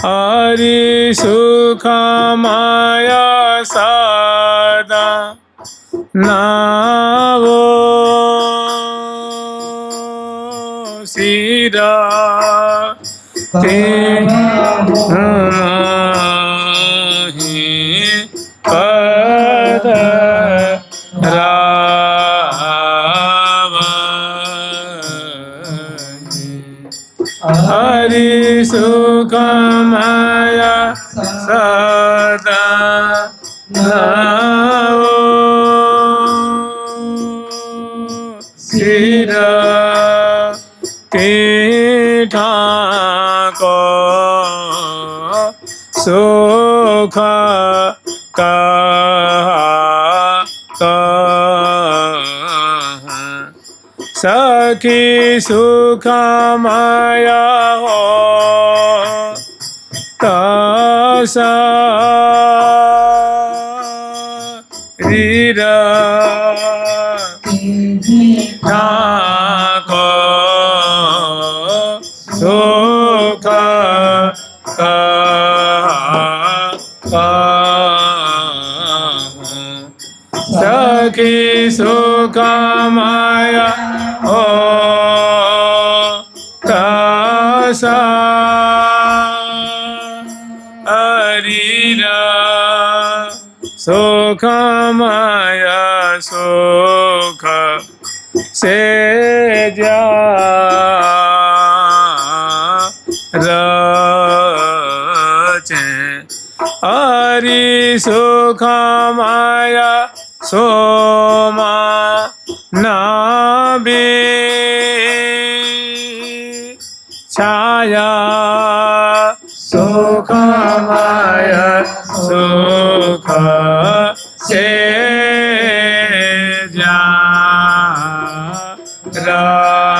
हरि सुखमय सदा नवो सिरा ते पद हरि सुखमय सदा नवो सिरा ते ठाको सुख सखी सुखमय हो तसा रीरा ठाको सुख सखी सुखमय हो तसा हरिरा सुखमय सुख से जा रचे हरि सुखमय सोमा नाबी छाया सुखमय सुख से जा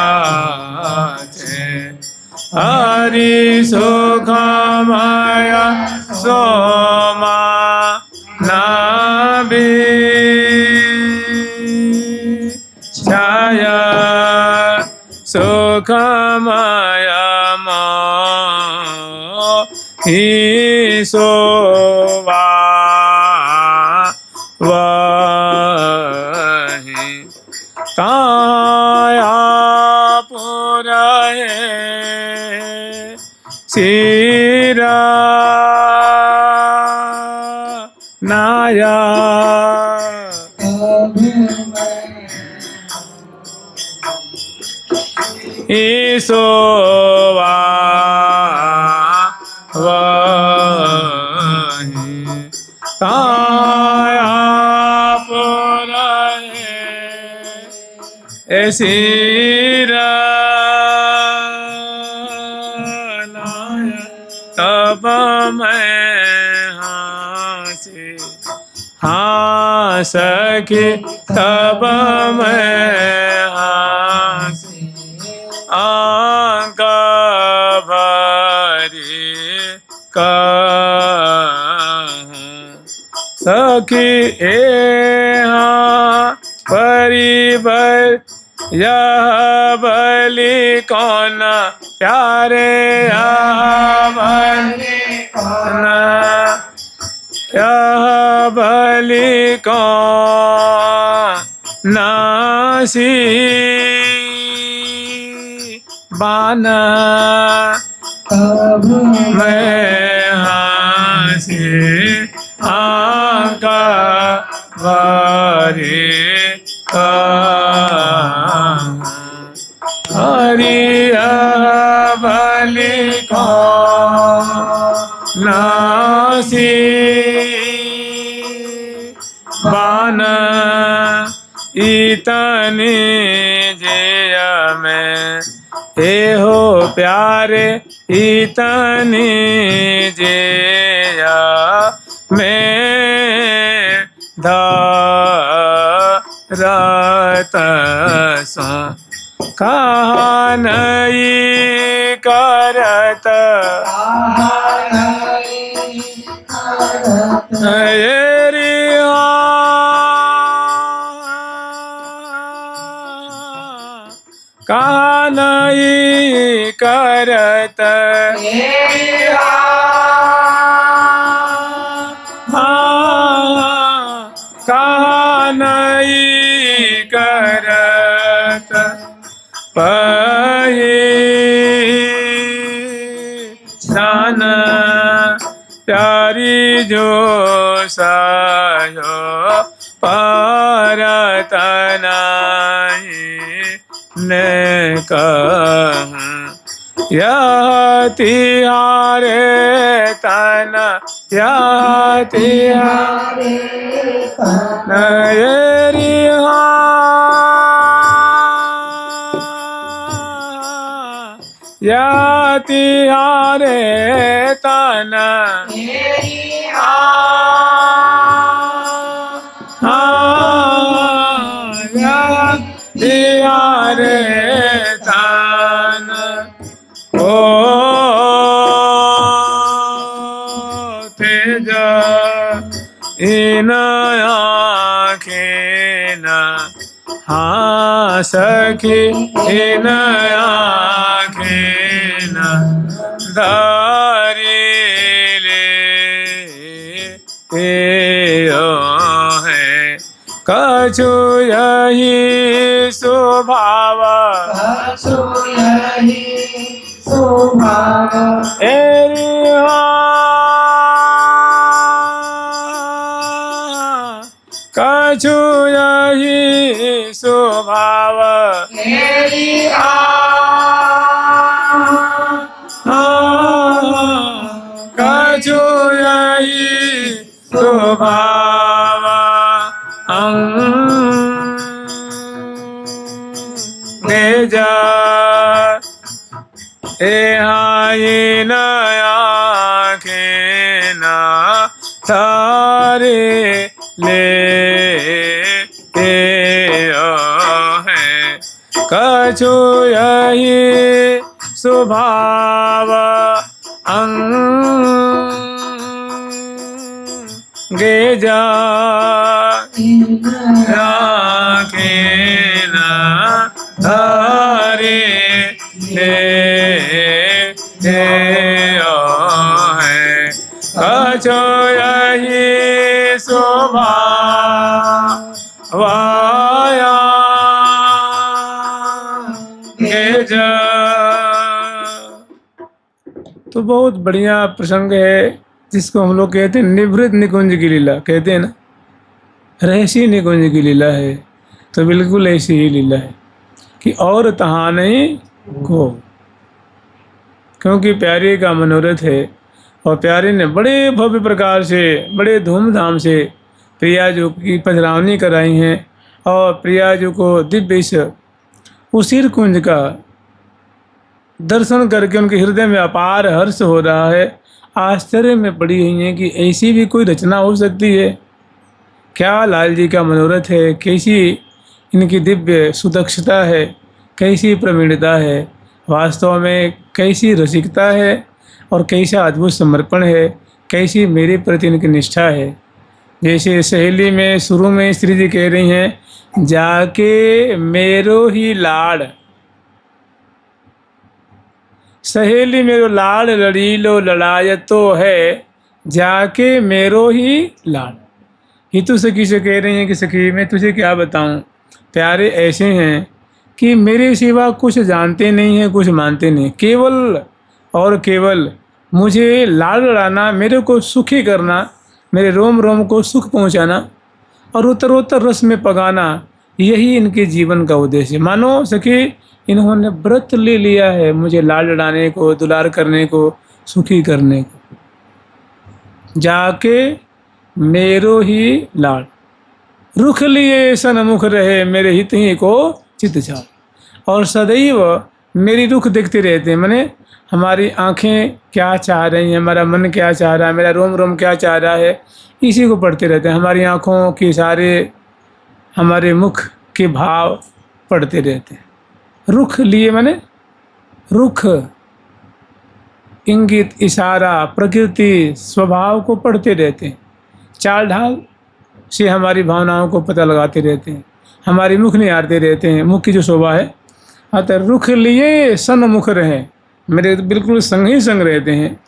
रचे हरि सुखमय सोमा नाबी छाया सुखमय मोहि सोवा वही काया पुरहे सिरा नाया ईसोवा वही ताया पुरहे सिरा नाया तब मैं हंस के तब मैं हंसी आंख भरी कहूं सखी परिबर यह बलि कौन प्यारे यह बलि कौन यह बलि कौन नासी बाना मैं हंसी आंख भरी हरि बलि कौन नासी बान इतनी जय में हे हो प्यारे इतनी जय में धरत सो कहा नहीं करत कहा नहीं करत सन प्यारी जो सायो परत नहीं ने कहूँ यह तिहारे तन यह तिहारे तन या तिहारे तन तिहारे तन ओ तेज इन आँखें न हाँ सखी इन आँखें न धारी ले है कछु यही स्वभाव कछु यही स्वभाव कछु यही स्वभाव जा ए नया खेना थारे ले है कछु यही स्वभाव अंगे जा खेना धारे ले है कछु यही स्वभाव जा। तो बहुत बढ़िया प्रसंग है जिसको हम लोग कहते हैं निभृत निकुंज की लीला कहते हैं ना, रहसी निकुंज की लीला है। तो बिल्कुल ऐसी ही लीला है कि और तहाँ नहीं को, क्योंकि प्यारे का मनोरथ है और प्यारे ने बड़े भव्य प्रकार से बड़े धूमधाम से प्रियाजू की पधरावनी कराई है और प्रियाजू को दिव्य इस उसीर कुंज का दर्शन करके उनके हृदय में अपार हर्ष हो रहा है। आश्चर्य में पड़ी हुई है कि ऐसी भी कोई रचना हो सकती है क्या? लाल जी का मनोरथ है, कैसी इनकी दिव्य सुदक्षता है, कैसी प्रवीणता है, वास्तव में कैसी रसिकता है और कैसा अद्भुत समर्पण है, कैसी मेरे प्रति इनकी निष्ठा है। जैसे सहेली में शुरू में श्री जी कह रही हैं जाके मेरो ही लाड़, सहेली मेरो लाड़ लड़ीलो लड़ायतो है जाके मेरो ही लाड़। हितु सखी से कह रही हैं कि सखी मैं तुझे क्या बताऊं, प्यारे ऐसे हैं कि मेरे सिवा कुछ जानते नहीं हैं, कुछ मानते नहीं, केवल और केवल मुझे लाड़ लड़ाना, मेरे को सुखी करना, मेरे रोम रोम को सुख पहुंचाना और उत्तरोत्तर रस में पगाना, यही इनके जीवन का उद्देश्य। मानो सखी इन्होंने व्रत ले लिया है मुझे लाड़ लड़ाने को, दुलार करने को, सुखी करने को। जाके मेरो ही लाड़ रुख लिए सन्मुख रहे मेरे हित ही को चित चार। और सदैव मेरी रुख देखते रहते हैं, माने हमारी आंखें क्या चाह रही हैं, हमारा मन क्या चाह रहा है, मेरा रोम रोम क्या चाह रहा है, इसी को पढ़ते रहते हैं। हमारी आँखों के सारे हमारे मुख के भाव पढ़ते रहते हैं। रुख लिए माने रुख, इंगित, इशारा, प्रकृति, स्वभाव को पढ़ते रहते हैं। चाल ढाल से हमारी भावनाओं को पता लगाते रहते हैं, हमारी मुख निहारते रहते हैं, मुख की जो शोभा है। अतः रुख लिए सन्मुख रहे, मेरे बिल्कुल संग ही संग रहते हैं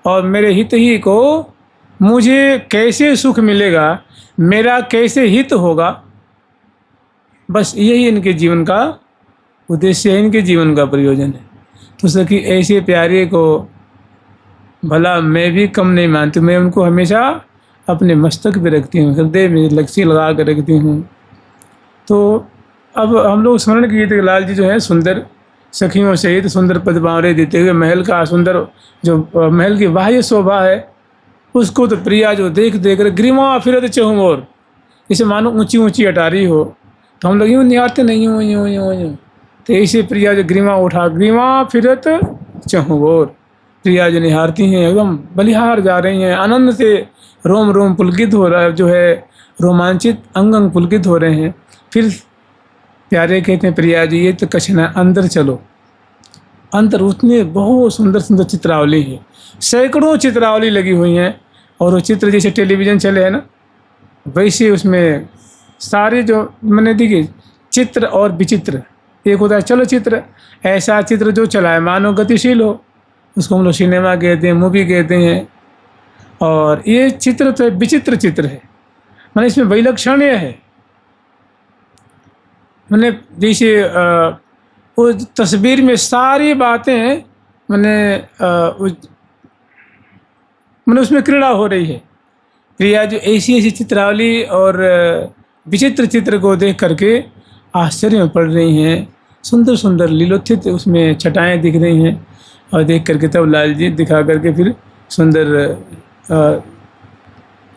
और मेरे हित ही को, मुझे कैसे सुख मिलेगा, मेरा कैसे हित होगा, बस यही इनके जीवन का उद्देश्य है, इनके जीवन का प्रयोजन है। तो सखी ऐसे प्यारे को भला मैं भी कम नहीं मानती, मैं उनको हमेशा अपने मस्तक पे रखती हूँ, हृदय में लक्ष्य लगा कर रखती हूँ। तो अब हम लोग स्मरण किए थे लाल जी जो है सुंदर सखियों सहित सुंदर पद बावरे देते हुए महल का सुंदर जो महल की बाह्य शोभा है उसको तो प्रिया जो देख देख कर ग्रीवा फिरत चहु ओर, जैसे मानो ऊंची ऊंची अटारी हो, तो हम लोग यूँ निहारते नहीं यूँ यूँ यूँ यूँ, तो ऐसे प्रिया जो ग्रीवा उठा ग्रीवा फिरत चहु ओर, प्रिया जो निहारती हैं एकदम बलिहार जा रही हैं, आनंद से रोम रोम पुलकित हो रहा है, जो है रोमांचित अंग अंग पुलकित हो रहे हैं। फिर प्यारे कहते हैं प्रिया जी ये तो कछ ना अंदर चलो, अंदर उतने बहुत सुंदर सुंदर चित्रावली है, सैकड़ों चित्रावली लगी हुई हैं, और वो चित्र जैसे टेलीविज़न चले हैं ना वैसे उसमें सारे जो मैंने देखिए चित्र और विचित्र, एक होता है चलचित्र, ऐसा चित्र जो चला है मानो गतिशील हो, उसको हम लोग सिनेमा कहते हैं, मूवी कहते हैं। और ये चित्र तो विचित्र चित्र है, मैंने इसमें वैलक्षण्य है, मैंने जैसे वो तस्वीर में सारी बातें मैंने उसमें क्रीड़ा हो रही है। प्रिया जो ऐसी ऐसी चित्रावली और विचित्र चित्र को देख करके आश्चर्य में पड़ रही हैं, सुंदर सुंदर लीलोत्थित उसमें छटाएं दिख रही हैं, और देख करके तब लाल जी दिखा करके फिर सुंदर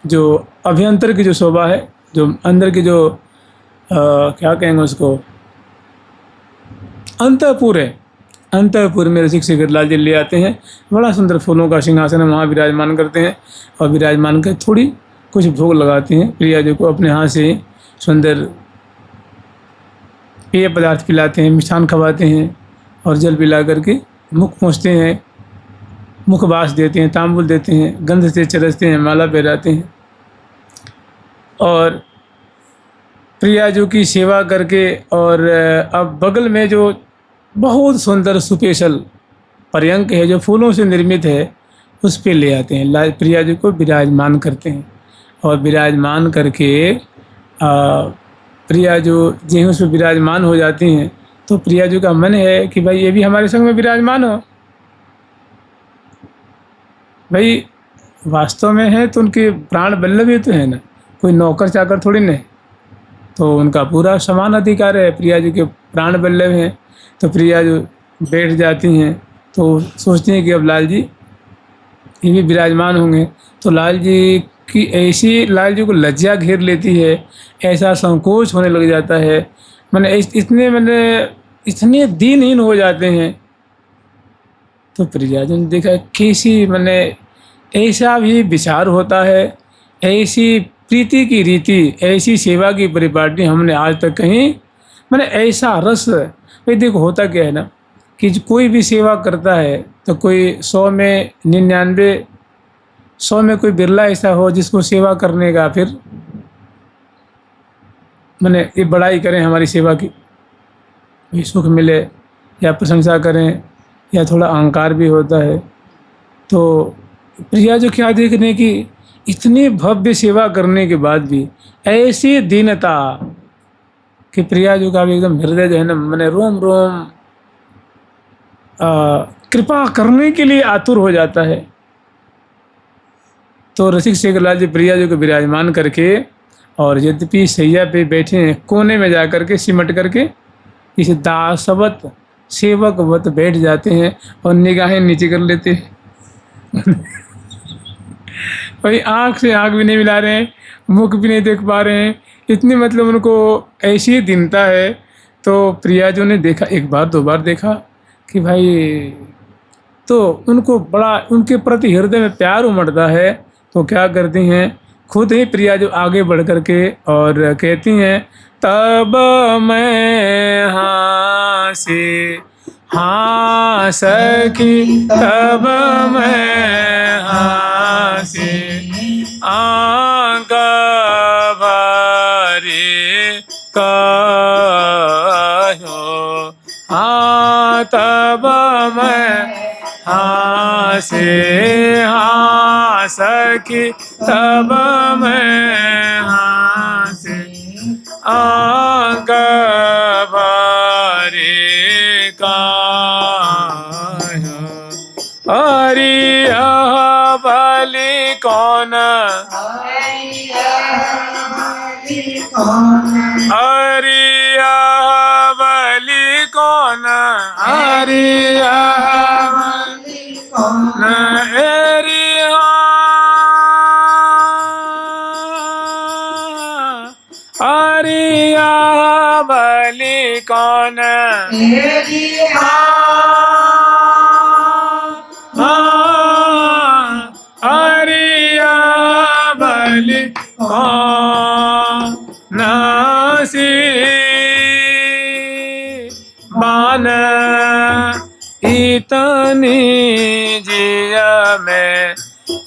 जो अभ्यंतर की जो शोभा है, जो अंदर की जो क्या कहेंगे उसको, अंतःपुर है, अंतःपुर में रसिक शेखर लाल जी ले आते हैं, बड़ा सुंदर फूलों का सिंहासन वहाँ विराजमान करते हैं, और विराजमान कर थोड़ी कुछ भोग लगाते हैं, प्रिया जी को अपने हाथ से सुंदर पेय पदार्थ पिलाते हैं, मिष्ठान खवाते हैं, और जल पिला करके मुख पहुँचते हैं, मुखवास देते हैं, तांबुल देते हैं, गंध से चरसते हैं, माला पहराते हैं, और प्रिया जी की सेवा करके, और अब बगल में जो बहुत सुंदर स्पेशल पर्यंक है जो फूलों से निर्मित है उस पे ले आते हैं, प्रिया जी को विराजमान करते हैं, और विराजमान करके प्रिया जो उस पर विराजमान हो जाती हैं, तो प्रिया जी का मन है कि भाई ये भी हमारे संग में विराजमान हो। भाई वास्तव में है तो उनके प्राण वल्लभ ही तो है ना, कोई नौकर चाकर थोड़ी नहीं, तो उनका पूरा समान अधिकार है, प्रिया जी के प्राण वल्लभ हैं। तो प्रिया जो बैठ जाती हैं तो सोचती हैं कि अब लाल जी ये भी विराजमान होंगे, तो लाल जी की ऐसी लाल जी को लज्जा घेर लेती है, ऐसा संकोच होने लग जाता है, इतने दीनहीन हो जाते हैं। तो प्रिया जी ने देखा कैसी ऐसा भी विचार होता है, ऐसी प्रीति की रीति, ऐसी सेवा की परिपाटी हमने आज तक कहीं ऐसा रस। भाई देखो होता क्या है ना कि कोई भी सेवा करता है तो कोई 100 में 99, 100 में कोई बिरला ऐसा हो जिसको सेवा करने का फिर ये बड़ाई करें हमारी सेवा की, कोई सुख मिले या प्रशंसा करें या थोड़ा अहंकार भी होता है। तो प्रिया जो क्या देखने की इतनी भव्य सेवा करने के बाद भी ऐसी दीनता कि प्रिया जी का भी एकदम हृदय जो है ना रोम रोम कृपा करने के लिए आतुर हो जाता है। तो रसिक शेखर लाल जी प्रिया जी को विराजमान करके, और यद्यपि सैया पे बैठे हैं कोने में जा करके सिमट करके इस दासवत सेवकवत बैठ जाते हैं और निगाहें नीचे कर लेते हैं। भाई आँख से आँख भी नहीं मिला रहे हैं, मुख भी नहीं देख पा रहे हैं, इतनी उनको ऐसी दीनता है। तो प्रिया जी ने देखा, एक बार दो बार देखा कि भाई, तो उनको बड़ा उनके प्रति हृदय में प्यार उमड़ता है। तो क्या करती हैं, खुद ही प्रिया जो आगे बढ़ कर के और कहती हैं, तब मैं हाँ से हाँ सखी, तब मैं हाँ से आगा भरे कहो, हाँ तब मैं हाँ से हाँ सखी, तब मैं हाँ से आगा भरे कहो, हरि बलि कौन, अरिया बलि कौन, अरिया बलि कौन, एरिया अरिया बलि कौन, अरिया बलि कौन, नासी बान इतनी जिया में,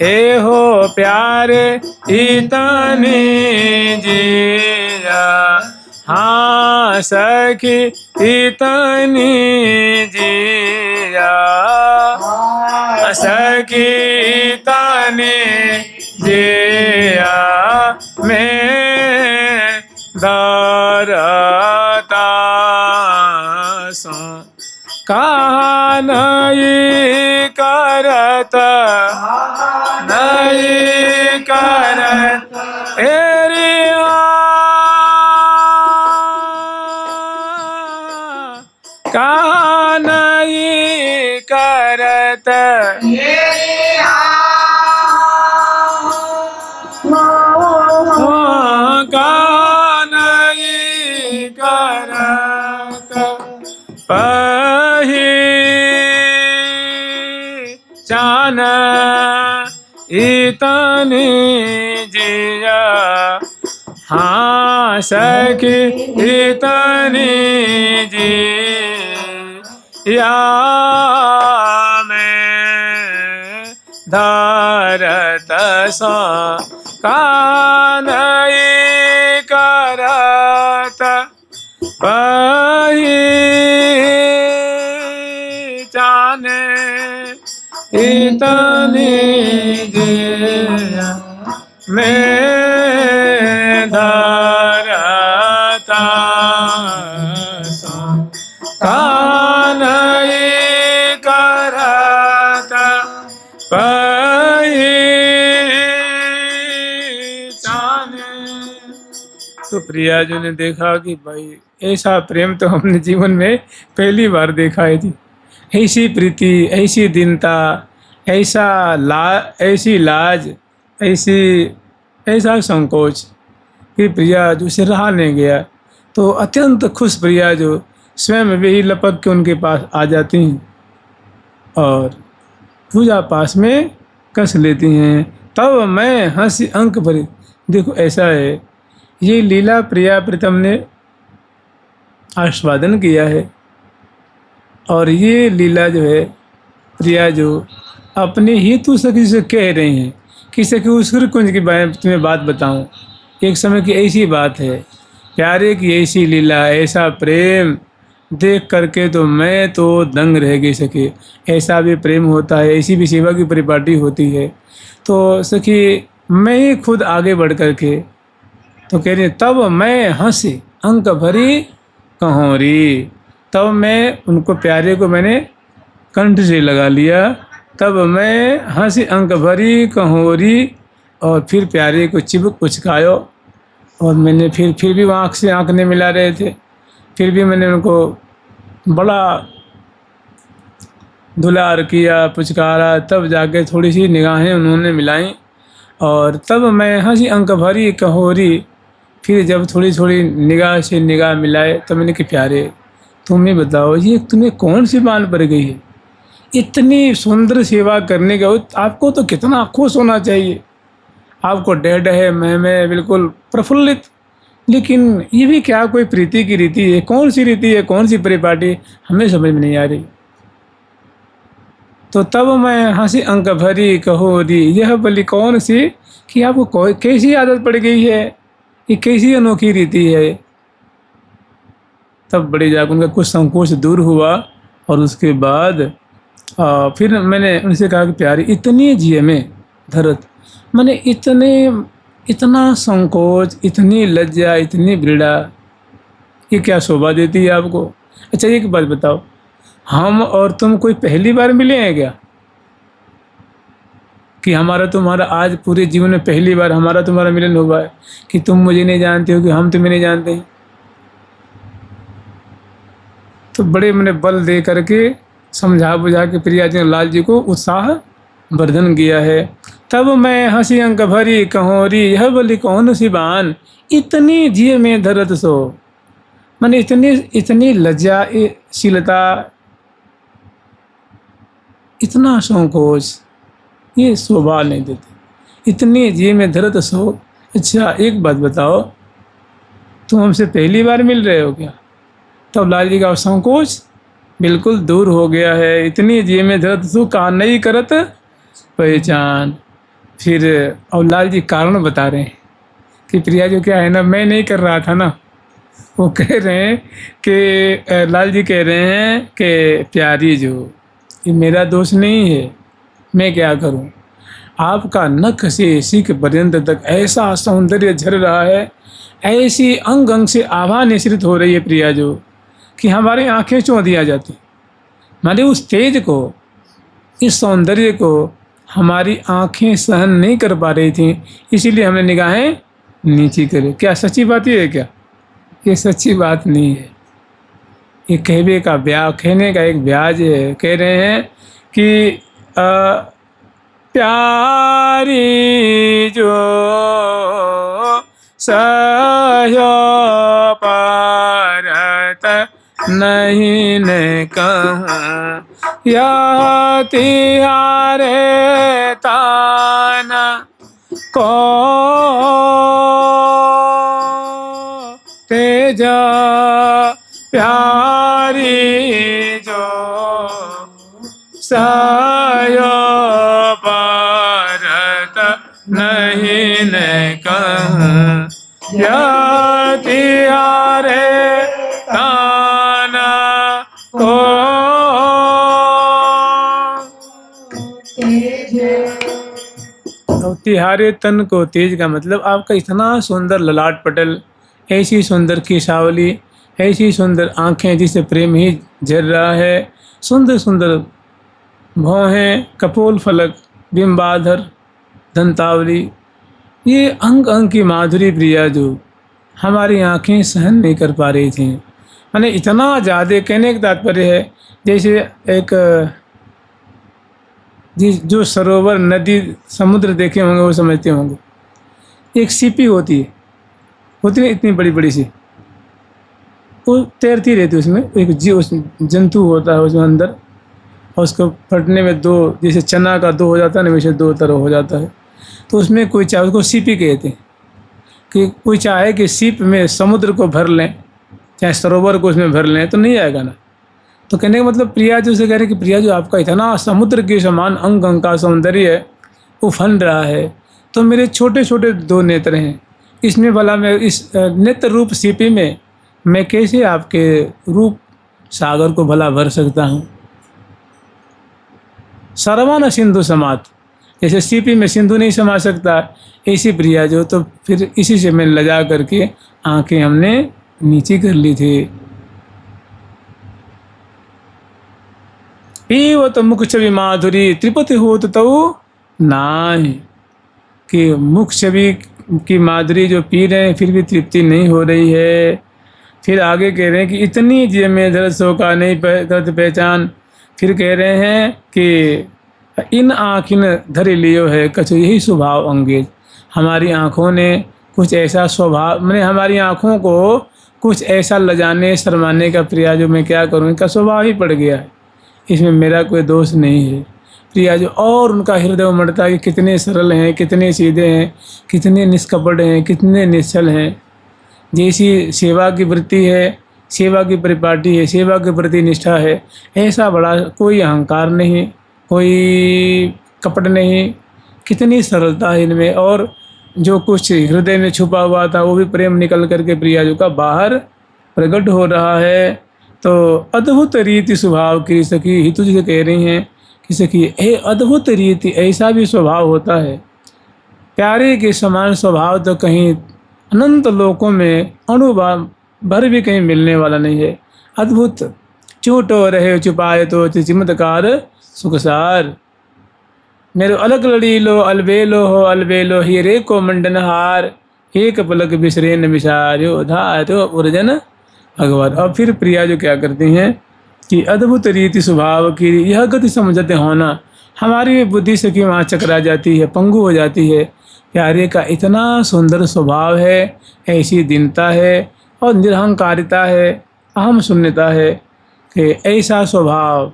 ए हो प्यारे इतनी जिया, हाँ सखी इतनी जिया, सखी इतनी जिया में दरता सो, कहा नहीं करत, नहीं करत एरिया, कहा नहीं करत एरिया, कहा नहीं करत पहचान इतनी जिया, हाँ सखी इतनी जिया में धरत सो, कानई करत पहचान इतनी जिया में धरता सो, कानई करत पहचान। तो प्रियाजू ने देखा कि भाई ऐसा प्रेम तो हमने जीवन में पहली बार देखा है जी, ऐसी प्रीति, ऐसी दीनता, ऐसी लाज, ऐसा संकोच कि प्रियाजू से रहा नहीं गया। तो अत्यंत खुश प्रियाजू स्वयं वही लपक के उनके पास आ जाती हैं और पूजा पास में कस लेती हैं। तब मैं हंसी अंक भरी, देखो ऐसा है, ये लीला प्रिया प्रीतम ने आस्वादन किया है और ये लीला जो है प्रिया जो अपने ही तू सखी से कह रही हैं कि सखी उसर कुंज की तुम्हें बात बताऊं। एक समय की ऐसी बात है, प्यारे की ऐसी लीला, ऐसा प्रेम देख करके तो मैं तो दंग रह गई सखी। ऐसा भी प्रेम होता है, ऐसी भी सेवा की परिपाटी होती है। तो सखी मैं ही खुद आगे बढ़ करके तो कह रही, तब मैं हंसी अंक भरी कहोरी, तब मैं उनको प्यारे को मैंने कंठ से लगा लिया, तब मैं हंसी अंक भरी कहोरी, और फिर प्यारे को चिपक उचकायो और मैंने फिर भी वो आँख से आँख नहीं मिला रहे थे, फिर भी मैंने उनको बड़ा दुलार किया, पुचकारा, तब जाके थोड़ी सी निगाहें उन्होंने मिलाई और तब मैं हंसी अंक भरी कहोरी। फिर जब थोड़ी थोड़ी निगाह से निगाह मिलाए तब मैंने कि प्यारे तुम ही बताओ, ये तुम्हें कौन सी बान पड़ गई है? इतनी सुंदर सेवा करने का आपको तो कितना खुश होना चाहिए, आपको डेढ़ है, मैं बिल्कुल प्रफुल्लित। लेकिन ये भी क्या कोई प्रीति की रीति है? कौन सी रीति है, कौन सी परिपाटी, हमें समझ में नहीं आ रही। तो तब मैं हंसी अंक भरी कहोरी, यह बलि कौन सी कि आपको कैसी आदत पड़ गई है, ये कैसी अनोखी रीति है। तब बड़े जाकर उनका कुछ संकोच दूर हुआ और उसके बाद फिर मैंने उनसे कहा कि प्यारी इतनी जिये में धरत, मैंने इतना संकोच, इतनी लज्जा, इतनी ब्रीड़ा, ये क्या शोभा देती है आपको? अच्छा एक बात बताओ, हम और तुम कोई पहली बार मिले हैं क्या? कि हमारा तुम्हारा आज पूरे जीवन में पहली बार हमारा तुम्हारा मिलन हुआ है, कि तुम मुझे नहीं जानते हो कि हम तुम्हें नहीं जानते हैं। तो बड़े मैंने बल दे करके समझा बुझा के प्रिया जी ने लाल जी को उत्साह वर्धन किया है। तब मैं हंसी अंक भरी कहोरी यह बोली कौन सी बान, इतनी जी में धरत सो। मैंने इतनी लज्जाशीलता, इतना संकोच ये शोभा नहीं देते। इतनी जी में धरत सो। अच्छा एक बात बताओ, तुम हमसे पहली बार मिल रहे हो क्या? तब लाल जी का संकोच बिल्कुल दूर हो गया है। इतनी जी में धरत सो कहा नहीं करत पहचान। फिर और लाल जी कारण बता रहे हैं कि प्रिया जो क्या है ना, मैं नहीं कर रहा था ना। वो कह रहे हैं कि लाल जी कह रहे हैं कि प्यारी जो ये मेरा दोष नहीं है, मैं क्या करूं। आपका नख से सिख पर्यंत तक ऐसा सौंदर्य झर रहा है, ऐसी अंग अंग से आभा निश्रित हो रही है प्रिया जो, कि हमारी आंखें चौंधी आ जाती। माने उस तेज को, इस सौंदर्य को हमारी आंखें सहन नहीं कर पा रही थी, इसीलिए हमने निगाहें नीची करी। क्या सच्ची बात ये है क्या? ये सच्ची बात नहीं है। ये कहने का एक ब्याज है। कह रहे हैं कि प्यारी जो सह्यो परत नहीं न कहूँ, या तिहारे ताना को तेजा प्यारी जो सह्यो परत नहीं न कहूँ, या तिहारे ताना को तिहारे तन को तेज का मतलब आपका इतना सुंदर ललाट पटल, ऐसी सुंदर केशावली, ऐसी सुंदर आँखें जिससे प्रेम ही झर रहा है, सुंदर सुंदर भौहें, कपोल फलक, बिंबाधर, दंतावली, ये अंग अंग की माधुरी प्रिया जो हमारी आँखें सहन नहीं कर पा रही थी। मैंने इतना ज़्यादा, कहने का तात्पर्य है जैसे एक जो सरोवर, नदी, समुद्र देखे होंगे वो समझते होंगे। एक सीपी होती है इतनी बड़ी बड़ी सी, वो तैरती रहती है उसमें। एक उस जंतु होता है उसमें अंदर, और उसको फटने में दो, जैसे चना का दो हो जाता है ना, वैसे दो तरह हो जाता है। तो उसमें कोई चाहे, उसको सीपी कहते हैं, कि कोई चाहे कि सीप में समुद्र को भर लें, चाहे सरोवर को उसमें भर लें, तो नहीं आएगा ना। तो कहने का मतलब प्रिया जो से कह रहे कि प्रिया जो आपका इतना समुद्र के समान अंग अंग का सौंदर्य है, उफन रहा है, तो मेरे छोटे छोटे दो नेत्र हैं, इसमें भला मैं इस नेत्र रूप सीपी में मैं कैसे आपके रूप सागर को भला भर सकता हूँ। सर्वान सिंधु समात, जैसे सीपी में सिंधु नहीं समा सकता, ऐसी प्रिया जो, तो फिर इसी से मैं लजा करके आंखें हमने नीचे कर ली थी। वो तो मुख छवि माधुरी त्रिपति हो तो नाहि, कि मुख छवि की माधुरी जो पी रहे हैं फिर भी तृप्ति नहीं हो रही है। फिर आगे कह रहे हैं कि इतनी जी में दर्द सो का नहीं करत पहचान। फिर कह रहे हैं कि इन आँखिन धरि लियो है कछु यही स्वभाव अंगेज। हमारी आँखों ने कुछ ऐसा स्वभाव, मैंने हमारी आँखों को कुछ ऐसा लजाने शर्माने का प्रिया जो मैं क्या करूँ, इनका स्वभाव ही पड़ गया है, इसमें मेरा कोई दोष नहीं है। प्रिया जो और उनका हृदय उमड़ता है कि कितने सरल हैं, कितने सीधे हैं, कितने निष्कपट हैं, कितने निश्चल हैं। जैसी सेवा की वृत्ति है, सेवा की परिपाटी है, सेवा के प्रति निष्ठा है, ऐसा बड़ा कोई अहंकार नहीं, कोई कपट नहीं, कितनी सरलता है इनमें। और जो कुछ हृदय में छुपा हुआ था वो भी प्रेम निकल करके प्रिया जो का बाहर प्रकट हो रहा है। तो अद्भुत रीति स्वभाव की सखी हितु जी कह रही हैं कि सखी अद्भुत रीति, ऐसा भी स्वभाव होता है, प्यारे के समान स्वभाव तो कहीं अनंत लोकों में अणुभाव भर भी कहीं मिलने वाला नहीं है। अद्भुत चूटो रहे छुपाए तो चमत्कार सुखसार। मेरो अलग लड़ीलो अलबेलो हो अलबेलो हीरे को मंडनहार, एक पलक बिसरे न बिसार्यो धार्यो उर्जन भगवान। और फिर प्रिया जो क्या करती हैं कि अद्भुत रीति स्वभाव की यह गति समझते होना, हमारी बुद्धि से कि वहाँ चकरा जाती है, पंगु हो जाती है। प्यारे का इतना सुंदर स्वभाव है, ऐसी दीनता है और निरहंकारिता है, अहम शून्यता है कि ऐसा स्वभाव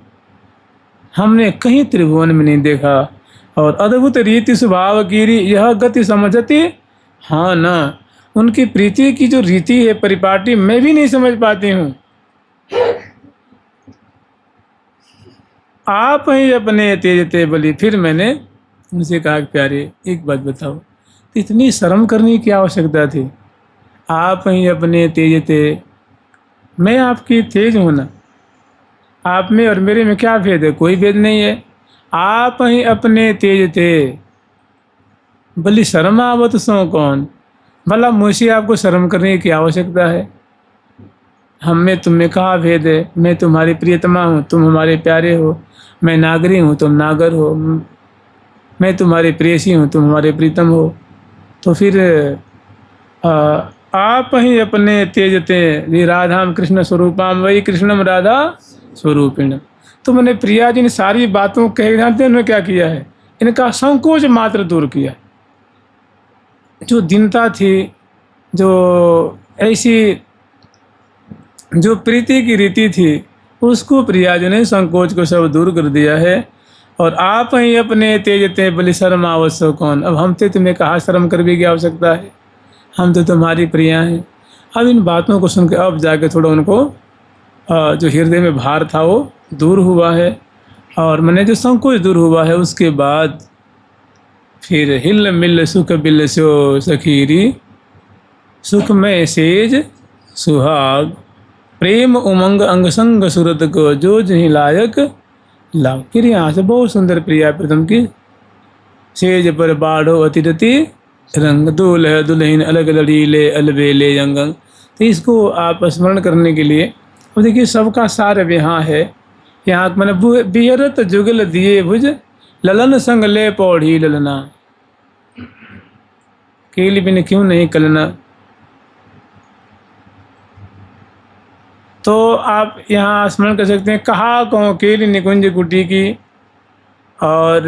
हमने कहीं त्रिभुवन में नहीं देखा। और अद्भुत रीति स्वभाव की यह गति समझती, हाँ ना, उनकी प्रीति की जो रीति है परिपाटी मैं भी नहीं समझ पाती हूँ। आप ही अपने तेज ते बलि। फिर मैंने उनसे कहा कि प्यारे एक बात बताओ, इतनी शर्म करने की आवश्यकता थी? आप ही अपने तेज ते, मैं आपकी तेज हूँ ना, आप में और मेरे में क्या भेद है? कोई भेद नहीं है। आप ही अपने तेज थे, भली शर्म आवत सो कौन? भला मुझसे आपको शर्म करने की आवश्यकता है? हम में तुम में कहाँ भेद है? मैं तुम्हारी प्रियतमा हूँ, तुम हमारे प्यारे हो। मैं नागरी हूँ, तुम नागर हो। मैं तुम्हारे प्रेयसी हूँ, तुम हमारे प्रीतम हो। तो फिर आप ही अपने तेजते ये राधाम कृष्ण स्वरूपाम वही कृष्णम राधा स्वरूपिण। तो मैंने प्रिया जी ने सारी बातों कह जानते हैं उन्होंने क्या किया है? इनका संकोच मात्र दूर किया। जो दीनता थी, जो ऐसी जो प्रीति की रीति थी, उसको प्रिया जी ने संकोच को सब दूर कर दिया है। और आप ही अपने तेजते बलि शर्म आवश्य कौन? अब हम थे, तुम्हें कहाँ शर्म करने की आवश्यकता है? हम तो तुम्हारी प्रिया हैं। अब इन बातों को सुन के अब जाके थोड़ा उनको जो हृदय में भार था वो दूर हुआ है, और मैंने जो संकोच दूर हुआ है, उसके बाद फिर हिल मिल सुख बिल सो सखीरी, सुख में सेज सुहाग, प्रेम उमंग अंग संग सूरत को जो जही लायक लाभ। फिर यहाँ से बहुत सुंदर प्रिया प्रथम की, सेज पर बाढ़ो अतिरति रंग, दूल्ह दुल्हन अलग लड़ीले अलबेले जंगंग। तो इसको आप स्मरण करने के लिए, अब देखिए सबका सार यहाँ है। यहाँ मैंने बिहरत जुगल दिए भुज, ललन संग ले पौड़ी ललना, केली बिन क्यों नहीं कलना। तो आप यहाँ स्मरण कर सकते हैं, कहा कहो केली निकुंज कुटी की, और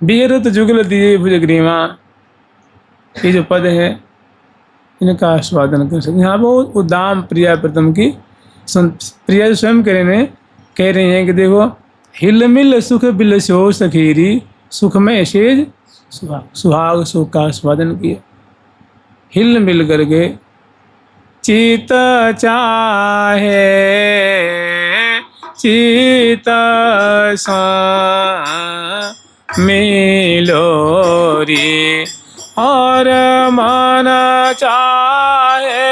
बिहरत जुगल दिए भुज ग्रीवा, ये जो पद है इनका आस्वादन कर सकते। यहाँ बहुत उदाम प्रिया प्रथम की प्रिया स्वयं कह रही हैं कि देखो, हिल मिल सुख बिल सो सखीरी, सुख में शेज सुहाग सुख का आस्वादन किया। हिल मिल करके चित चाहे चित सा मिलोरी, और मन चाहे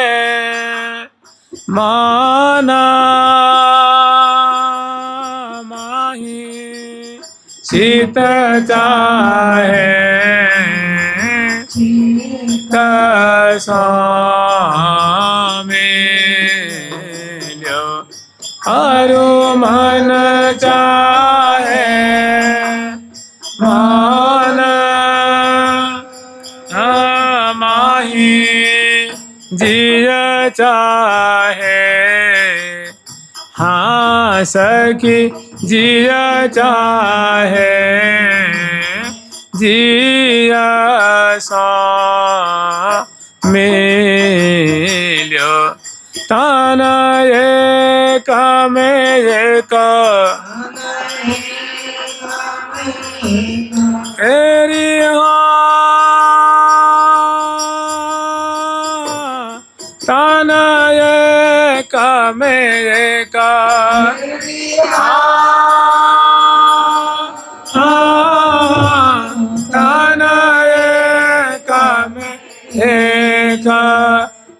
माना माही, चित चाहे चित सामिलो, और मन चाहे माना माही, जिया चाहे हाँ सखी, जिया चाहे जिया सा मिलो, ताना एक में एक एरी ताना एक में एक ताना एक में एक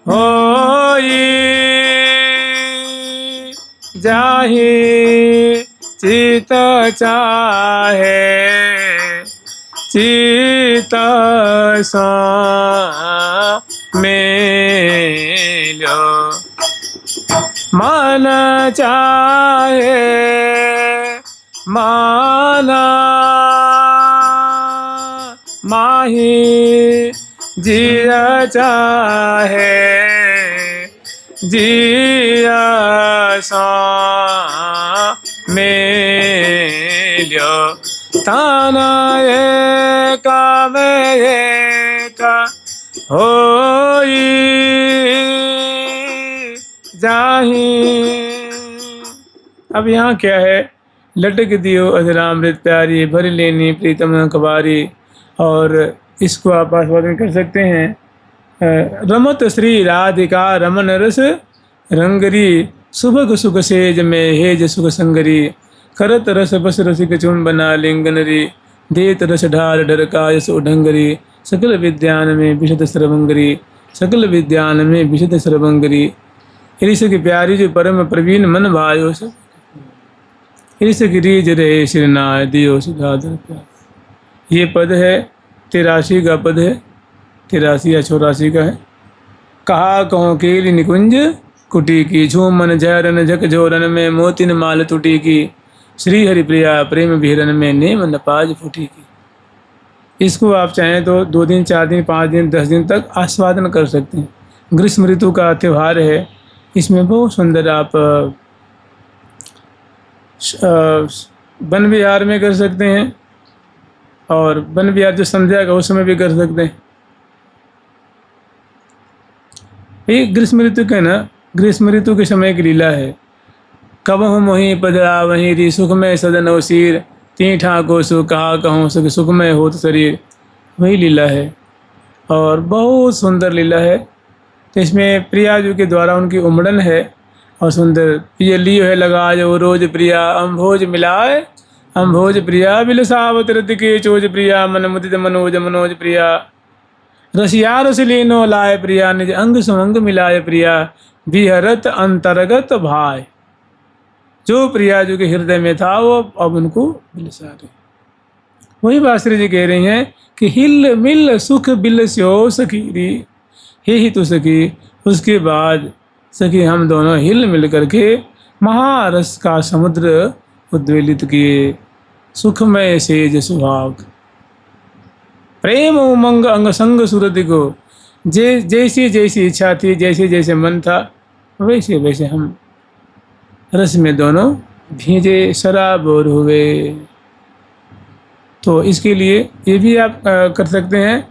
होई जाही, चित चाहे चित सा मिलो। मन चाहे माना माही जिया चाहे जिया सा मेल्यो ताना एका में एका होई जाही। अब यहाँ क्या है, लटक दियो अधरामृत प्यारी भर लेनी प्रीतम कबारी। और इसको आप आस्वादन कर सकते हैं। रमत श्री राधिका रमन रस रंगरी सुभग सुख सेज में हेज सुख संगरी। करत रस बस रसिक चुम बना लिंगनरी देत रस ढार ढरकायस उढंगरी। सकल विद्यान में विशद सरभंगरी सकल विद्यान में विशद सरभंगरी। ईश की प्यारी जो परम प्रवीण मन भायो सब ईश की रीज रहे श्रीनाय दियो सुधाधर प्यार। ये पद है 83 का पद है, 83 या 84 का है। कहा कहो केली निकुंज कुटी की झूमन जयरन झक झोरन में मोतिन माल टूटी की। श्री हरि प्रिया प्रेम भीरन में नेम नपाज फूटी की। इसको आप चाहें तो 2 दिन 4 दिन 5 दिन 10 दिन तक आस्वादन कर सकते हैं। ग्रीष्म ऋतु का त्यौहार है, इसमें बहुत सुंदर आप वन विहार में कर सकते हैं और वन विहार जो संध्या का उस समय भी कर सकते हैं। ये ग्रीष्म ऋतु का ना, ग्रीष्म ऋतु के समय की लीला है। कबहु मोहि पधरा वहीं री सुखमय सदन ओसीर ती ठाको सुख कहा कहूँ सुख सुखमय होत शरीर। वही लीला है और बहुत सुंदर लीला है। तो इसमें प्रिया जी के द्वारा उनकी उमड़न है और सुंदर। ये लियो है लगा जो रोज प्रिया अम्भोज मिलाए अम्भोज प्रिया बिलसावत रत के चोज प्रिया मन मुदित मनोज मनोज प्रिया। रसिया रस लीनो लाए प्रिया निज अंग सुअंग मिलाए प्रिया विहरत अंतर्गत भाई। जो प्रिया जी के हृदय में था वो अब उनको बिलसा रहे। वही बासुरी जी कह रही हैं कि हिल मिल सुख बिल स्यो सखीरी ही तो सखी। उसके बाद सखी हम दोनों हिल मिल करके महारस का समुद्र उद्वेलित किए। सुखमय सेज सुहाग प्रेम उमंग अंग संग सूरत को। जैसी जैसी इच्छा थी जैसे जैसे मन था वैसे वैसे हम रस में दोनों भीजे सराबोर हुए। तो इसके लिए ये भी आप कर सकते हैं।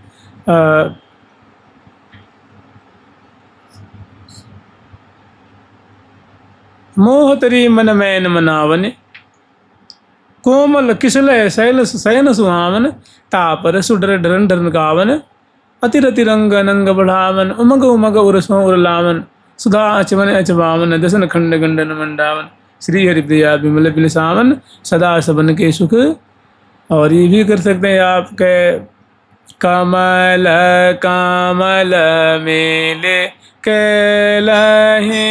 मोहतरी मन मैन मनावन कोमल किसल शैल शयन सुहावन तापर सुडर डरन डरन कावन अतिरति रंग नंग बढ़ावन उमग उमग उरसों उरलावन सुधा अचवन अचवावन दसन खंड गंडन मंडावन। श्री हरि प्रिया विमल बिलसावन सदा सबन के सुख। और ये भी कर सकते हैं आप के कमल कमल मेले कैलहि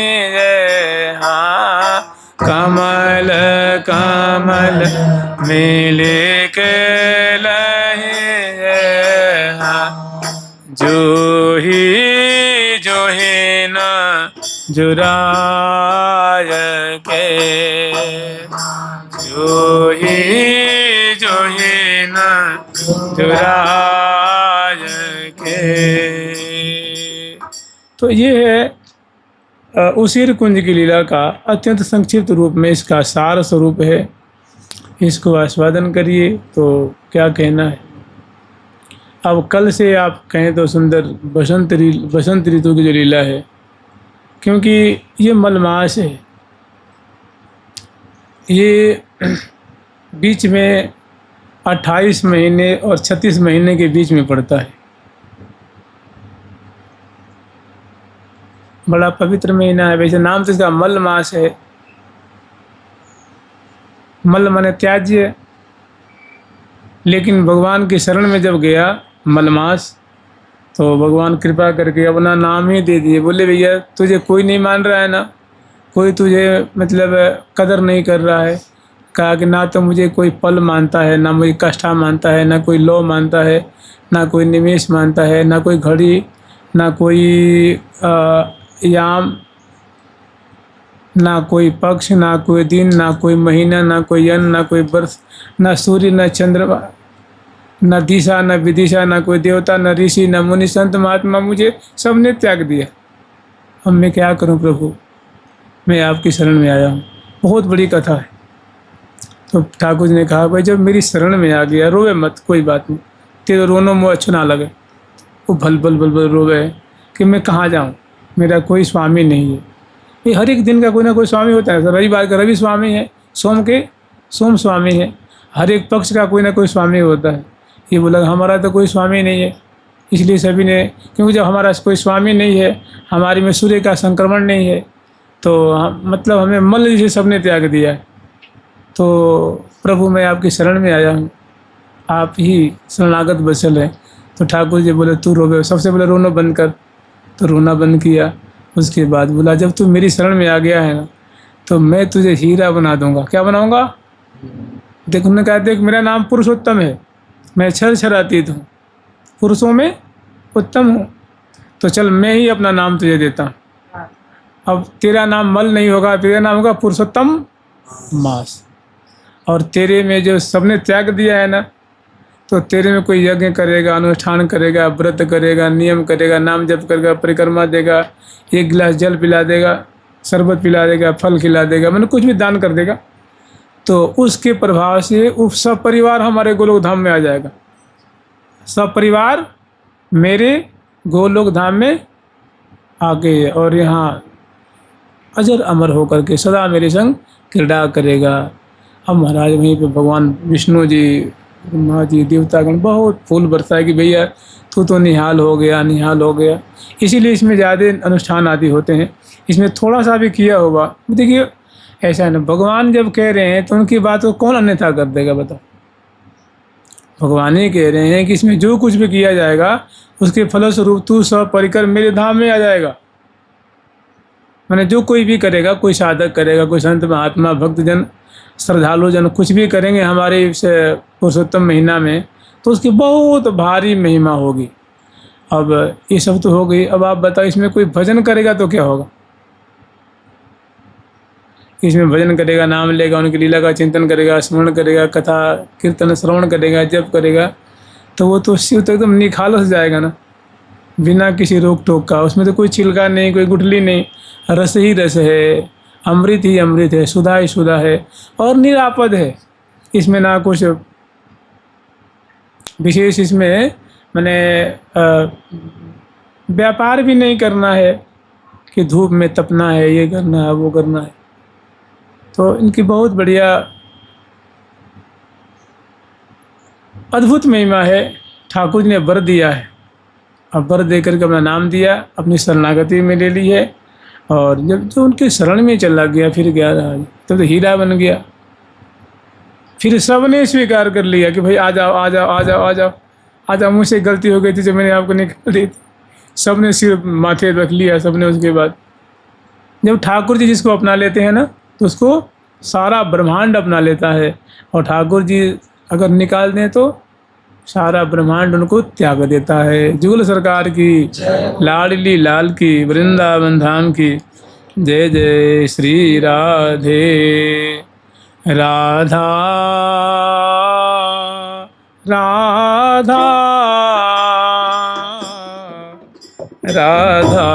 हाँ कमल कमल मेले कैलहि हाँ। जो ही न जुराय के जो ही न जुराय के। तो ये है उसीर कुंज की लीला का अत्यंत संक्षिप्त रूप में इसका सार स्वरूप है। इसको आस्वादन करिए तो क्या कहना है। अब कल से आप कहें तो सुंदर बसंत ऋतु की जो लीला है, क्योंकि ये मलमास है, ये बीच में 28 महीने और 36 महीने के बीच में पड़ता है। बड़ा पवित्र महीना है। वैसे नाम तो इसका मल मास है। मल माने त्याज्य, लेकिन भगवान की शरण में जब गया मलमास तो भगवान कृपा करके अपना नाम ही दे दिए। बोले भैया तुझे कोई नहीं मान रहा है ना, कोई तुझे मतलब कदर नहीं कर रहा है। कहा कि ना तो मुझे कोई पल मानता है, ना मुझे कष्टा मानता है, ना कोई लो मानता है, ना कोई निमेश मानता है, ना कोई घड़ी, ना कोई याम, ना कोई पक्ष, ना कोई दिन, ना कोई महीना, ना कोई अन्न, ना कोई वर्ष, ना सूर्य, ना चंद्रमा, न दिशा, न विदिशा, न कोई देवता, न ऋषि, न मुनि, संत महात्मा, मुझे सबने त्याग दिया। अब मैं क्या करूं प्रभु, मैं आपकी शरण में आया हूँ। बहुत बड़ी कथा है। तो ठाकुर जी ने कहा, भाई जब मेरी शरण में आ गया, रोवे मत, कोई बात नहीं, तेरे रोनो मुँह अच्छा ना लगे। वो भल भल भल भल रोवे कि मैं कहाँ जाऊँ, मेरा कोई स्वामी नहीं है। ये हर एक दिन का कोई ना कोई स्वामी होता है। रविवार का रवि स्वामी है, सोम के सोम स्वामी है, हर एक पक्ष का कोई ना कोई स्वामी होता है। ये बोला हमारा तो कोई स्वामी नहीं है, इसलिए सभी ने, क्योंकि जब हमारा कोई स्वामी नहीं है, हमारे में सूर्य का संक्रमण नहीं है, तो मतलब हमें मल जैसे सबने त्याग दिया है। तो प्रभु मैं आपकी शरण में आया हूँ, आप ही शरणागत बचल है। तो ठाकुर जी बोले तू रोवे, सबसे पहले रोना बंद कर। तो रोना बंद किया। उसके बाद बोला जब तू मेरी शरण में आ गया है ना, तो मैं तुझे हीरा बना दूंगा। क्या बनाऊंगा? देख, उन्होंने कहा देख मेरा नाम पुरुषोत्तम है, मैं छर छरातीत हूँ, पुरुषों में उत्तम हूँ, तो चल मैं ही अपना नाम तुझे देता हूँ। अब तेरा नाम मल नहीं होगा, तेरा नाम होगा पुरुषोत्तम मास। और तेरे में जो सबने त्याग दिया है ना, तो तेरे में कोई यज्ञ करेगा, अनुष्ठान करेगा, व्रत करेगा, नियम करेगा, नाम जप करेगा, परिक्रमा देगा, एक गिलास जल पिला देगा, शरबत पिला देगा, फल खिला देगा, मतलब कुछ भी दान कर देगा, तो उसके प्रभाव से वो सब परिवार हमारे गोलोक धाम में आ जाएगा। सब परिवार मेरे गोलोक धाम में आ गए और यहाँ अजर अमर होकर के सदा मेरे संग क्रीड़ा करेगा। अब महाराज वहीं पे भगवान विष्णु जी, ब्रह्मा जी, देवतागण बहुत फूल बरसाए कि भैया तू तो निहाल हो गया, निहाल हो गया। इसीलिए इसमें ज़्यादा अनुष्ठान आदि होते हैं। इसमें थोड़ा सा भी किया होगा, देखिए ऐसा है ना, भगवान जब कह रहे हैं तो उनकी बात को कौन अन्यथा कर देगा बताओ। भगवान ही कह रहे हैं कि इसमें जो कुछ भी किया जाएगा उसके फलस्वरूप तू सब परिकर मेरे धाम में आ जाएगा। मैंने जो कोई भी करेगा, कोई साधक करेगा, कोई संत महात्मा, भक्तजन, श्रद्धालु जन कुछ भी करेंगे हमारे इस पुरुषोत्तम महीना में, तो उसकी बहुत भारी महिमा होगी। अब ये सब तो हो गई। अब आप बताओ इसमें कोई भजन करेगा तो क्या होगा? इसमें भजन करेगा, नाम लेगा, उनकी लीला का चिंतन करेगा, स्मरण करेगा, कथा कीर्तन श्रवण करेगा, जप करेगा, तो वो तो शिव तो एकदम निखालस जाएगा ना, बिना किसी रोक टोक का। उसमें तो कोई छिलका नहीं, कोई गुठली नहीं, रस ही रस है, अमृत ही अमृत है, सुधा ही सुधा है और निरापद है। इसमें ना कुछ विशेष, इसमें मैंने व्यापार भी नहीं करना है कि धूप में तपना है, ये करना है, वो करना है। तो इनकी बहुत बढ़िया अद्भुत महिमा है। ठाकुर जी ने वर दिया है, अब वर दे करके अपना नाम दिया, अपनी शरणागति में ले ली है। और जब जो उनके शरण में चला गया, फिर क्या रहा, तब तो हीरा बन गया। फिर सबने स्वीकार कर लिया कि भाई आ जाओ आ जाओ आ जाओ आ जाओ आ जाओ, मुझसे गलती हो गई थी जब मैंने आपको निकाल दी थी। सबने सिर माथे रख लिया सबने। उसके बाद जब ठाकुर जी जिसको अपना लेते हैं ना, तो उसको सारा ब्रह्मांड अपना लेता है। और ठाकुर जी अगर निकाल दें तो सारा ब्रह्मांड उनको त्याग देता है। जुगल सरकार की, लाडली लाल की, वृंदावन धाम की जय जय। श्री राधे राधा राधा राधा